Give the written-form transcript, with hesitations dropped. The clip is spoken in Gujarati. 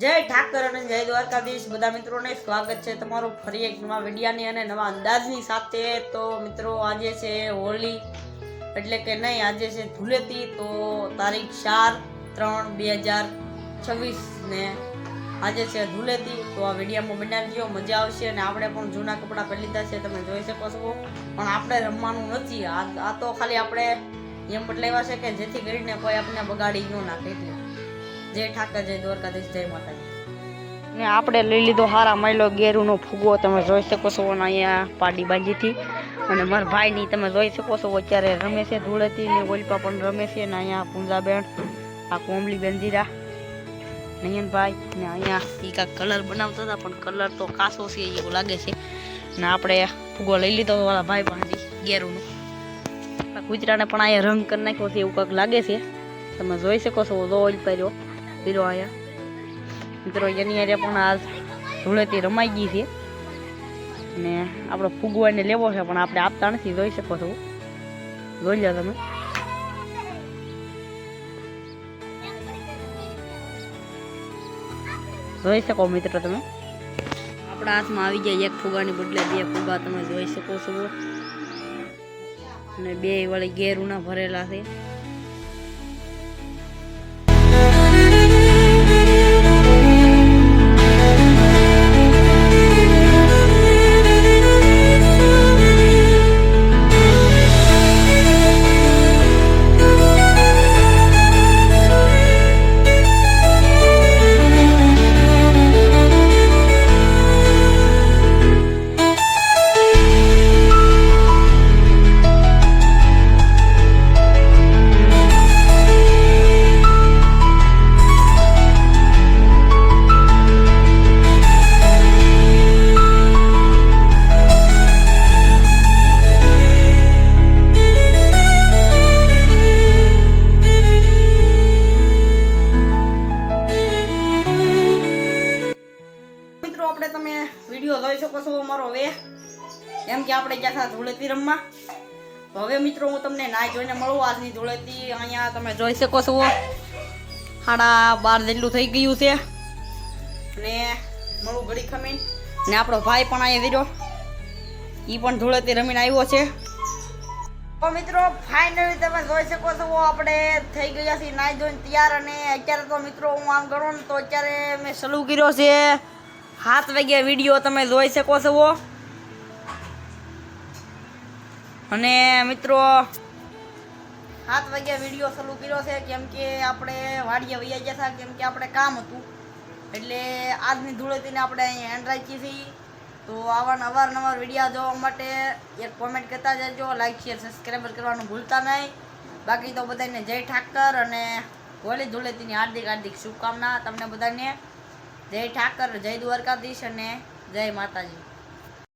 જય ઠાકર અને જય દ્વારકાધીશ બધા મિત્રોને સ્વાગત છે તમારું ફરી એક નવા વિડિયાની અને નવા અંદાજની સાથે। તો મિત્રો આજે છે હોળી એટલે કે નહીં, આજે છે ધૂળેટી। તો તારીખ 4/3/2026 ને આજે છે ધૂળેટી। તો આ વિડિયામાં બનાવજો, મજા આવશે। અને આપણે પણ જૂના કપડાં પહેરી લીધા છે, તમે જોઈ શકો છો, પણ આપણે રમવાનું નથી। આ તો ખાલી આપણે એમ બદલાવ્યા છે કે જેથી કરીને કોઈ આપણને બગાડી ન નાખે। એટલે જય ઠાકર, જય દ્વારકાધીશ, જય માતાજી। ને આપણે લઈ લીધો હારા માયલો ગેરુનો ફૂગો, તમે જોઈ શકો છો। અહીંયા પાડી બાજીથી અને મારા ભાઈની તમે જોઈ શકો છો અત્યારે રમે છે ધૂળેટી ને ઓલપા પણ રમે છે। ને અહીંયા પૂંજાબેન, આ કોમલીબેન દીરા, નયનભાઈ ને અહીંયા એ કાંઈક કલર બનાવતા હતા પણ કલર તો કાસો છે એવું લાગે છે। ને આપણે ફૂગો લઈ લીધો વાળા ભાઈ પાસેથી ગેરુનો, કૂતરાને પણ અહીંયા રંગ કરી નાખ્યો છે એવું કાંઈક લાગે છે, તમે જોઈ શકો છો। ઓલ પહેર્યો પીરો અહીંયા મિત્રો એની હારે પણ આ ધૂળેટી રમાઈ ગઈ છે ને આપણો ફૂગો એને લેવો છે પણ આપણે આપતા નથી, જોઈ શકો છો, જોઈ લો તમે। જોઈ શકો મિત્રો તમે, આપણા હાથમાં આવી જાય એક ફુગાની બદલે બે ફુગા, તમે જોઈ શકો છો। અને બે વાળી ગેરુના ભરેલા છે। આપણે તમે વિડીયો જોઈ શકો છો અમારો। હવે એમ કે આપણે ગયા હતા ધૂળેટી રમવા, તો હવે મિત્રો હું તમને નાઈ જોઈને મળું। આજની ધૂળેટી અહીંયા તમે જોઈ શકો છો 12:30 જેટલું થઈ ગયું છે અને મળું ઘડી ખમીન। ને આપણો ભાઈ પણ અહીંયા વીરો, એ પણ ધૂળેટી રમીને આવ્યો છે। તો મિત્રો ફાઇનલી તમે જોઈ શકો છો આપણે થઈ ગયા છીએ નાઈ ધોઈને તૈયાર। અને અત્યારે તો મિત્રો હું આમ ગણું ને તો અત્યારે મેં શરૂ કર્યો છે 7 વાગ્યા વિડીયો, તમે જોઈ શકો છો। અને મિત્રો 7 વાગ્યા વિડીયો શરૂ કર્યો છે કેમ કે આપણે વાડીએ વૈયા ગયા હતા, કેમ કે આપણે કામ હતું એટલે આજની ધૂળેટીને આપણે અહીંયા એન્ડ રાખીએ છીએ। તો આવા અવારનવાર વિડીયો જોવા માટે એક કોમેન્ટ કરતા જજો, લાઈક શેર સબસ્ક્રાઈબર કરવાનું ભૂલતા નહીં। બાકી તો બધાને જય ઠાકર અને હોળી ધૂળેટીની હાર્દિક હાર્દિક શુભકામના તમને બધાને। જય ઠાકર, જય દ્વારકાધીશ અને જય માતાજી।